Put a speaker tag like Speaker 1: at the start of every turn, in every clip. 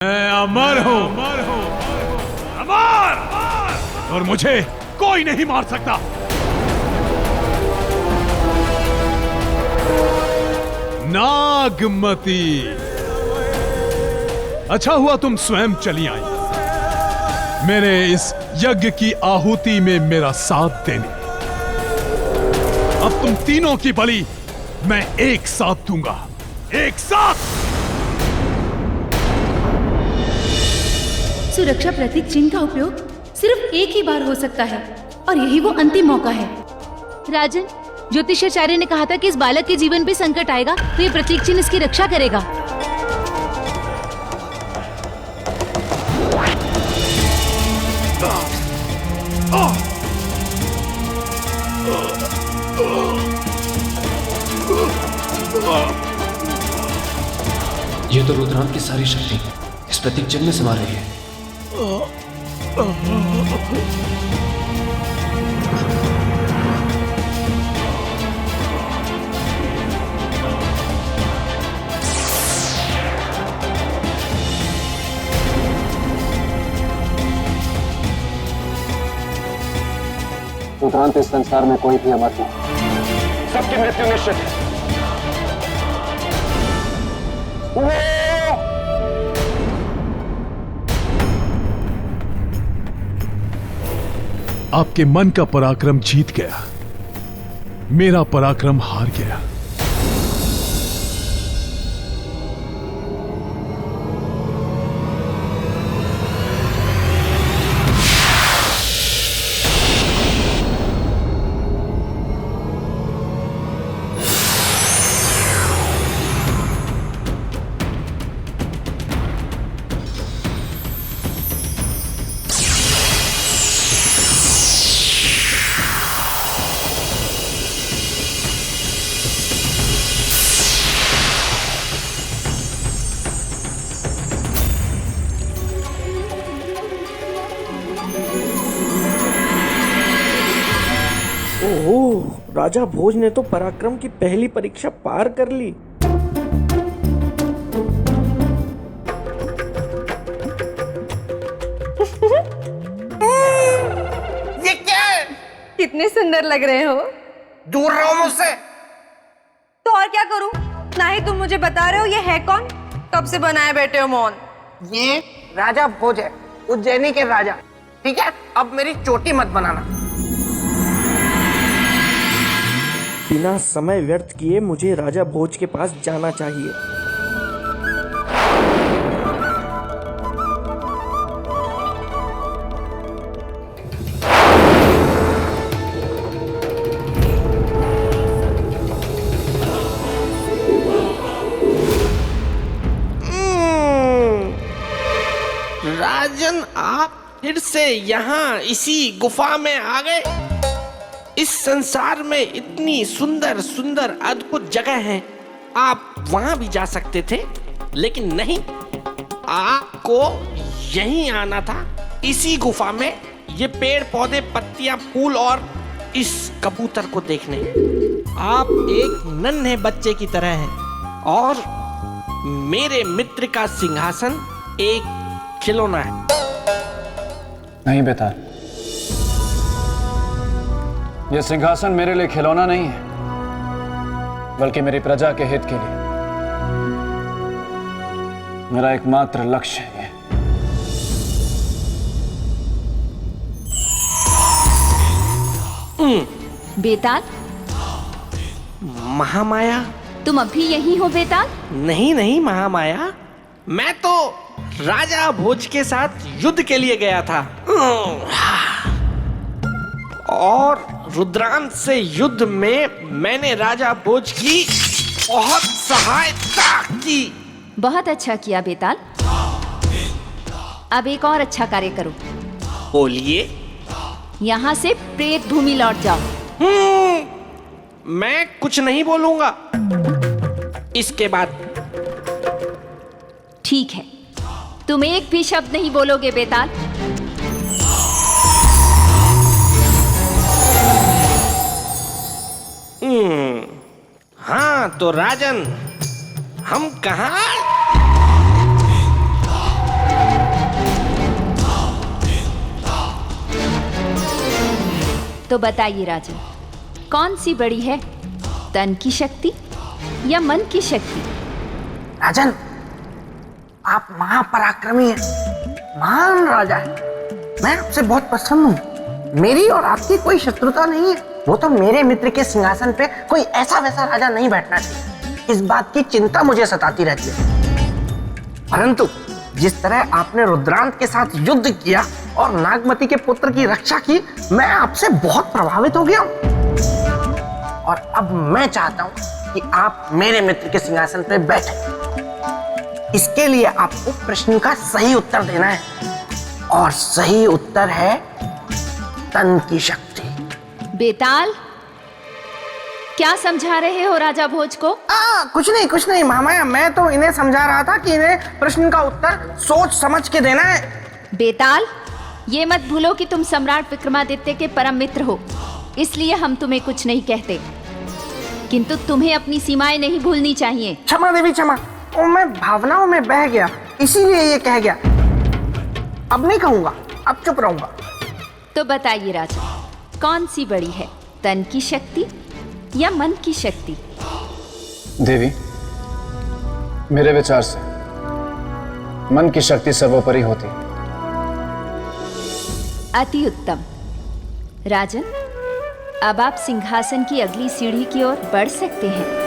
Speaker 1: मैं अमर हूं, अमर, और मुझे कोई नहीं मार सकता। नागमती, अच्छा हुआ तुम स्वयं चली आई मेरे इस यज्ञ की आहुति में मेरा साथ देने। अब तुम तीनों की बलि मैं एक साथ दूंगा, एक साथ।
Speaker 2: सुरक्षा प्रतीक चिन्ह का उपयोग सिर्फ एक ही बार हो सकता है और यही वो अंतिम मौका है।
Speaker 3: राजन, ज्योतिषाचार्य ने कहा था कि इस बालक के जीवन पे संकट आएगा तो ये प्रतीक चिन्ह इसकी रक्षा करेगा।
Speaker 4: ये तो रुद्रांत की सारी शक्ति इस प्रतीक चिन्ह में समा रही है।
Speaker 5: रुद्रांत, इस संसार में कोई भी अमर नहीं, सबकी मृत्यु निश्चित है।
Speaker 1: आपके मन का पराक्रम जीत गया, मेरा पराक्रम हार गया।
Speaker 6: ओह, राजा भोज ने तो पराक्रम की पहली परीक्षा पार कर ली।
Speaker 7: ये क्या है?
Speaker 8: कितने सुंदर लग रहे हो।
Speaker 7: दूर रहो मुझसे।
Speaker 8: तो और क्या करूं? ना ही तुम मुझे बता रहे हो ये है कौन? कब से बनाए बैठे हो मौन?
Speaker 7: ये राजा भोज है, उज्जैनी के राजा। ठीक है, अब मेरी चोटी मत बनाना।
Speaker 6: बिना समय व्यर्थ किए मुझे राजा भोज के पास जाना चाहिए।
Speaker 7: राजन, आप फिर से यहाँ इसी गुफा में आ गए। इस संसार में इतनी सुंदर सुंदर अद्भुत जगह है, आप वहां भी जा सकते थे, लेकिन नहीं, आपको यहीं आना था, इसी गुफा में, ये पेड़ पौधे पत्तियां फूल और इस कबूतर को देखने। आप एक नन्हे बच्चे की तरह हैं और मेरे मित्र का सिंहासन एक खिलौना है।
Speaker 5: नहीं बेताल, यह सिंहासन मेरे लिए खिलौना नहीं है, बल्कि मेरी प्रजा के हित के लिए मेरा एकमात्र लक्ष्य है।
Speaker 3: बेताल,
Speaker 7: महामाया,
Speaker 3: तुम अभी यहीं हो बेताल?
Speaker 7: नहीं नहीं महामाया, मैं तो राजा भोज के साथ युद्ध के लिए गया था और रुद्रांत से युद्ध में मैंने राजा भोज की बहुत सहायता की।
Speaker 3: बहुत अच्छा किया बेताल। अब एक और अच्छा कार्य करो।
Speaker 7: बोलिए।
Speaker 3: यहाँ से प्रेत भूमि लौट जाओ।
Speaker 7: मैं कुछ नहीं बोलूंगा इसके बाद।
Speaker 3: ठीक है, तुम एक भी शब्द नहीं बोलोगे बेताल।
Speaker 7: हाँ तो राजन, हम कहाँ?
Speaker 3: तो बताइए राजन, कौन सी बड़ी है, तन की शक्ति या मन की शक्ति?
Speaker 7: राजन, आप महापराक्रमी हैं, महान राजा हैं। मैं आपसे बहुत प्रसन्न हूँ। मेरी और आपकी कोई शत्रुता नहीं है। वो तो मेरे मित्र के सिंहासन पे कोई ऐसा वैसा राजा नहीं बैठना चाहिए। इस बात की चिंता मुझे सताती रहती है। परंतु जिस तरह आपने रुद्रांत के साथ युद्ध किया और नागमती के पुत्र की रक्षा की, मैं आपसे बहुत प्रभावित हो गया हूं। और अब मैं चाहता हूं कि आप मेरे मित्र के सिंहासन पर बैठे। इसके लिए आपको प्रश्न का सही उत्तर देना है, और सही उत्तर है तन की शक्ति।
Speaker 3: बेताल, क्या समझा रहे हो राजा भोज को?
Speaker 7: कुछ नहीं मामा, मैं तो इन्हें समझा रहा था कि इन्हें प्रश्न का उत्तर सोच समझ के देना है।
Speaker 3: बेताल, ये मत भूलो कि तुम सम्राट विक्रमादित्य के परम मित्र हो, इसलिए हम तुम्हें कुछ नहीं कहते, किंतु तुम्हें अपनी सीमाएं नहीं भूलनी चाहिए।
Speaker 7: क्षमा देवी क्षमा, मैं भावनाओं में बह गया, इसीलिए ये कह गया। अब नहीं कहूंगा, अब चुप रहूंगा।
Speaker 3: तो बताइए राजा, कौन सी बड़ी है, तन की शक्ति या मन की शक्ति?
Speaker 5: देवी, मेरे विचार से मन की शक्ति सर्वोपरि होती है।
Speaker 3: अति उत्तम। राजन, अब आप सिंहासन की अगली सीढ़ी की ओर बढ़ सकते हैं।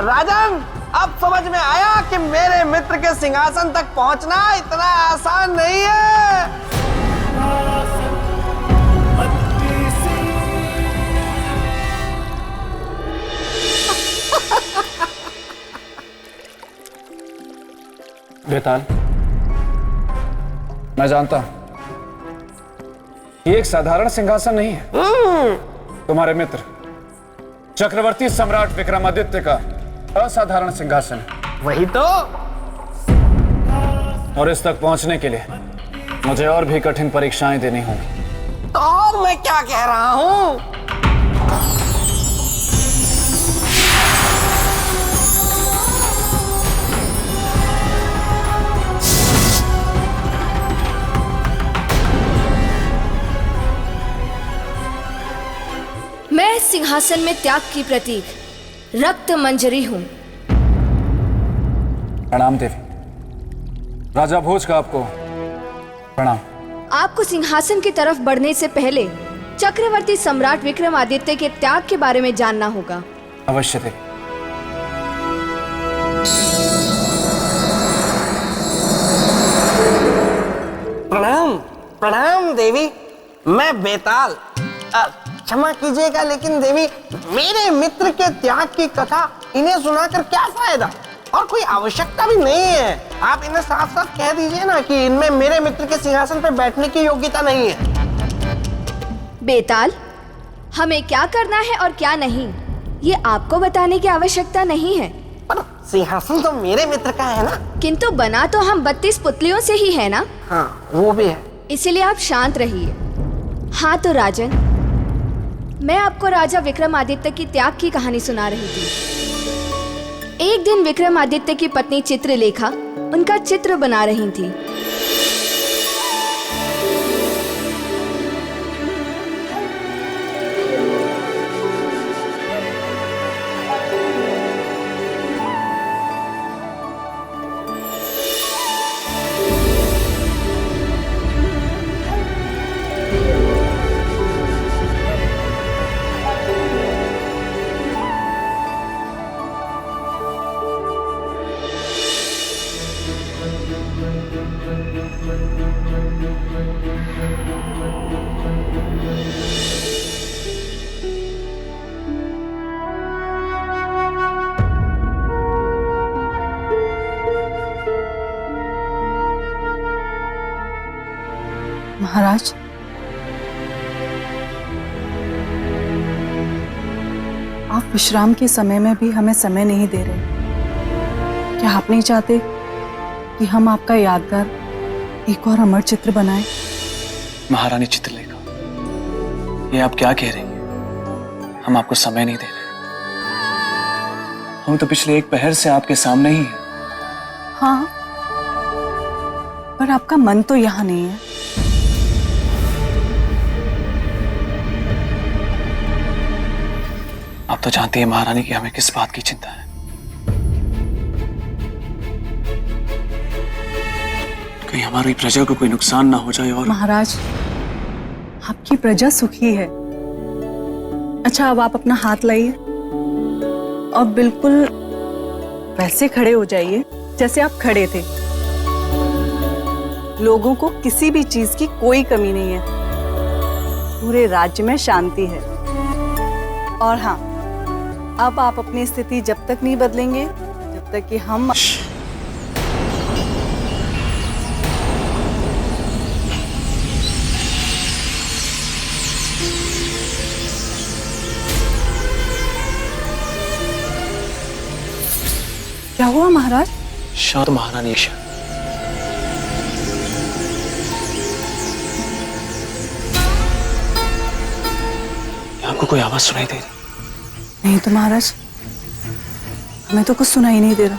Speaker 7: राजन, अब समझ में आया कि मेरे मित्र के सिंहासन तक पहुंचना इतना आसान नहीं है।
Speaker 5: बेताल, मैं जानता हूं ये एक साधारण सिंहासन नहीं है। तुम्हारे मित्र चक्रवर्ती सम्राट विक्रमादित्य का असाधारण सिंहासन है।
Speaker 7: वही तो।
Speaker 5: और इस तक पहुंचने के लिए मुझे और भी कठिन परीक्षाएं देनी होंगी।
Speaker 7: तो और मैं क्या कह रहा हूं?
Speaker 8: मैं इस सिंहासन में त्याग की प्रतीक रक्त मंजरी हूं।
Speaker 5: प्रणाम देवी। राजा भोज का आपको प्रणाम।
Speaker 8: आपको सिंहासन की तरफ बढ़ने से पहले चक्रवर्ती सम्राट विक्रमादित्य के त्याग के बारे में जानना होगा।
Speaker 5: अवश्य देवी।
Speaker 7: प्रणाम प्रणाम देवी, मैं बेताल। क्षमा कीजिएगा, लेकिन देवी, मेरे मित्र के त्याग की कथा इन्हें सुनाकर क्या फायदा, और कोई आवश्यकता भी नहीं है। आप इन्हें साफ साफ कह दीजिए ना कि इनमें मेरे मित्र के सिंहासन पर बैठने की योग्यता नहीं है।
Speaker 8: बेताल, हमें क्या करना है और क्या नहीं, ये आपको बताने की आवश्यकता नहीं है।
Speaker 7: पर सिंहासन तो मेरे मित्र का है ना।
Speaker 8: किंतु बना तो हम 32 पुतलियों से ही है ना।
Speaker 7: हाँ, वो भी है।
Speaker 8: इसीलिए आप शांत रहिए। हाँ तो राजन, मैं आपको राजा विक्रमादित्य की त्याग की कहानी सुना रही थी। एक दिन विक्रमादित्य की पत्नी चित्रलेखा उनका चित्र बना रही थी।
Speaker 9: महाराज, आप विश्राम के समय में भी हमें समय नहीं दे रहे। क्या आप नहीं चाहते कि हम आपका यादगार एक और अमर चित्र बनाएं?
Speaker 4: महारानी चित्रलेखा, ये आप क्या कह रही हैं? हम आपको समय नहीं दे रहे। हम तो पिछले एक पहर से आपके सामने ही हैं।
Speaker 9: हाँ, पर आपका मन तो यहाँ नहीं है।
Speaker 4: आप तो जानती हैं महारानी कि हमें किस बात की चिंता है। कहीं हमारी प्रजा को कोई नुकसान ना हो जाए। और
Speaker 9: महाराज, आपकी प्रजा सुखी है। अच्छा, अब आप अपना हाथ लाइए और बिल्कुल वैसे खड़े हो जाइए जैसे आप खड़े थे। लोगों को किसी भी चीज की कोई कमी नहीं है। पूरे राज्य में शांति है। और हाँ, अब आप अपनी स्थिति जब तक नहीं बदलेंगे जब तक कि हम क्या हुआ महाराज?
Speaker 4: शांत महारानी ईशा। आपको कोई आवाज सुनाई दे रही?
Speaker 9: नहीं तो महाराज, हमें तो कुछ सुनाई नहीं दे रहा।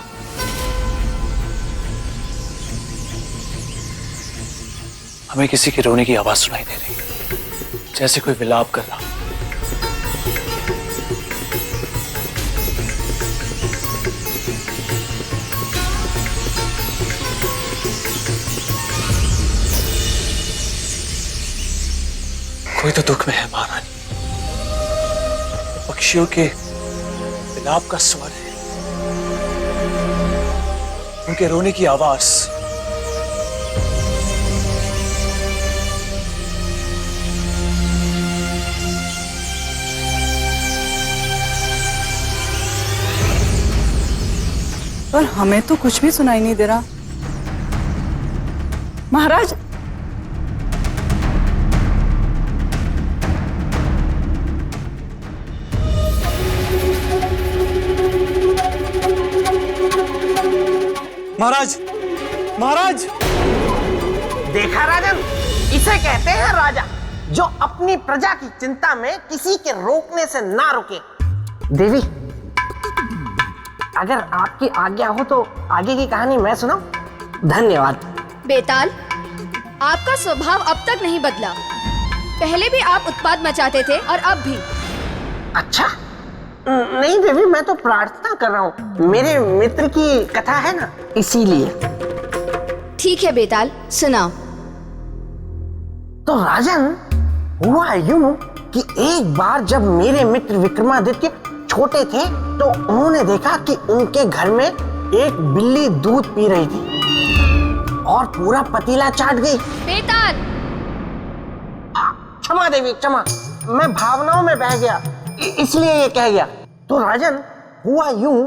Speaker 4: हमें किसी के रोने की आवाज सुनाई दे रही, जैसे कोई विलाप कर रहा। कोई तो दुख में है महारानी। पक्षियों के विलाप का स्वर है, उनके रोने की आवाज।
Speaker 9: पर हमें तो कुछ भी सुनाई नहीं दे रहा महाराज।
Speaker 10: महाराज, महाराज!
Speaker 7: देखा राजन, इसे कहते हैं राजा, जो अपनी प्रजा की चिंता में किसी के रोकने से ना रुके। देवी, अगर आपकी आज्ञा हो तो आगे की कहानी मैं सुनाऊं? धन्यवाद।
Speaker 8: बेताल, आपका स्वभाव अब तक नहीं बदला। पहले भी आप उत्पात मचाते थे और अब भी।
Speaker 7: अच्छा, नहीं देवी, मैं तो प्रार्थना कर रहा हूँ। मेरे मित्र की कथा है ना, इसीलिए।
Speaker 8: ठीक है बेताल, सुनाओ।
Speaker 7: तो राजन, हुआ यूं कि एक बार जब मेरे मित्र विक्रमादित्य छोटे थे तो उन्होंने देखा कि उनके घर में एक बिल्ली दूध पी रही थी और पूरा पतीला चाट गई।
Speaker 8: बेताल!
Speaker 7: क्षमा देवी, क्षमा, मैं भावनाओं में बह गया, इसलिए ये कह गया। तो राजन, हुआ यूं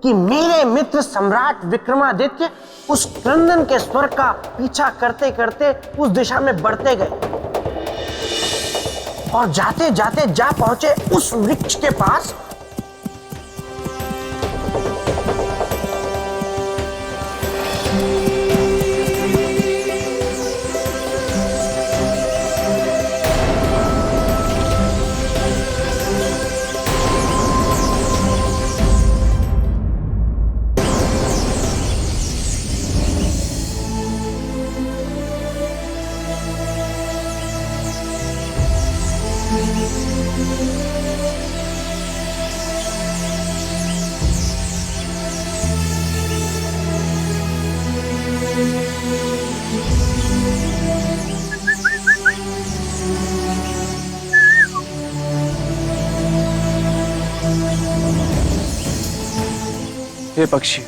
Speaker 7: कि मेरे मित्र सम्राट विक्रमादित्य उस क्रंदन के स्वर का पीछा करते करते उस दिशा में बढ़ते गए और जाते जाते जा पहुंचे उस वृक्ष के पास।
Speaker 4: हे पक्षी,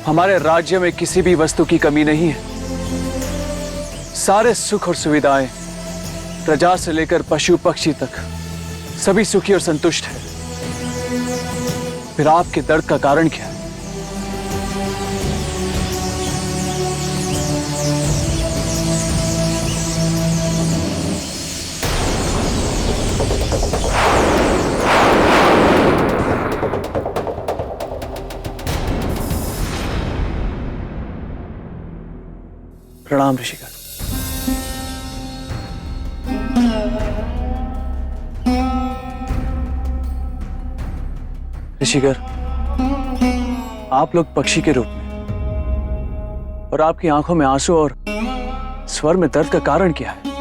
Speaker 4: हमारे राज्य में किसी भी वस्तु की कमी नहीं है। सारे सुख और सुविधाएं, प्रजा से लेकर पशु पक्षी तक, सभी सुखी और संतुष्ट हैं। फिर आपके दर्द का कारण क्या है? प्रणाम ऋषिकर। ऋषिकर, आप लोग पक्षी के रूप में और आपकी आंखों में आंसू और स्वर में दर्द का कारण क्या है?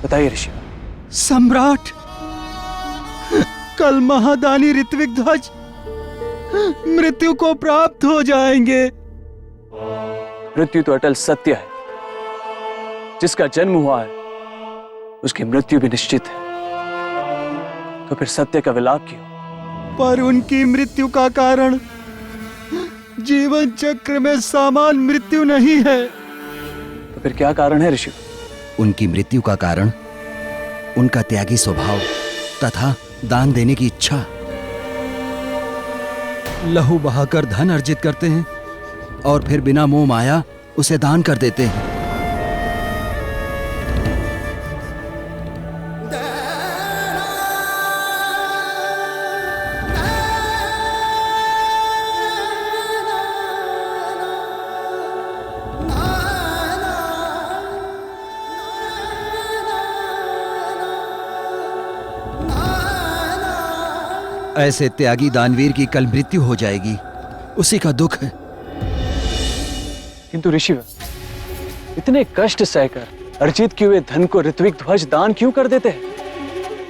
Speaker 4: बताइए ऋषिकर।
Speaker 10: सम्राट, कल महादानी ऋत्विक ध्वज मृत्यु को प्राप्त हो जाएंगे।
Speaker 4: मृत्यु तो अटल सत्य है। जिसका जन्म हुआ है उसकी मृत्यु भी निश्चित है। तो फिर सत्य का विलाप क्यों?
Speaker 10: पर उनकी मृत्यु का कारण जीवन चक्र में समान मृत्यु नहीं है।
Speaker 4: तो फिर क्या कारण है ऋषि?
Speaker 11: उनकी मृत्यु का कारण उनका त्यागी स्वभाव तथा दान देने की इच्छा। लहू बहाकर धन अर्जित करते हैं और फिर बिना मोह माया उसे दान कर देते हैं। ऐसे त्यागी दानवीर की कल मृत्यु हो जाएगी, उसी का दुख है।
Speaker 4: किंतु ऋषिवर, इतने कष्ट सहकर अर्जित किए हुए धन को ऋत्विक ध्वज दान क्यों कर देते हैं?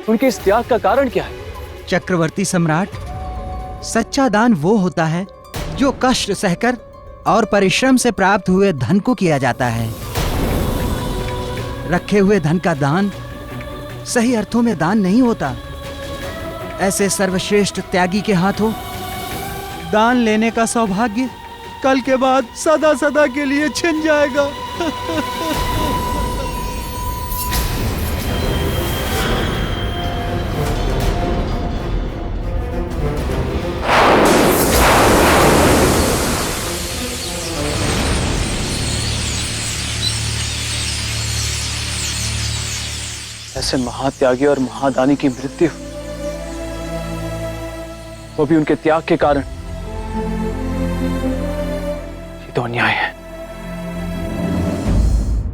Speaker 4: उनके इस त्याग का कारण क्या है?
Speaker 11: चक्रवर्ती सम्राट, सच्चा दान वो होता है जो कष्ट सहकर और परिश्रम से प्राप्त हुए धन को किया जाता है। रखे हुए धन का दान सही अर्थों में दान नहीं होता। ऐसे सर्वश्रेष्ठ त्यागी के हाथों
Speaker 10: दान लेने का सौभाग्य कल के बाद सदा सदा के लिए छिन जाएगा।
Speaker 4: ऐसे महात्यागी और महादानी की मृत्यु, वो भी उनके त्याग के कारण, ये तो अन्याय है।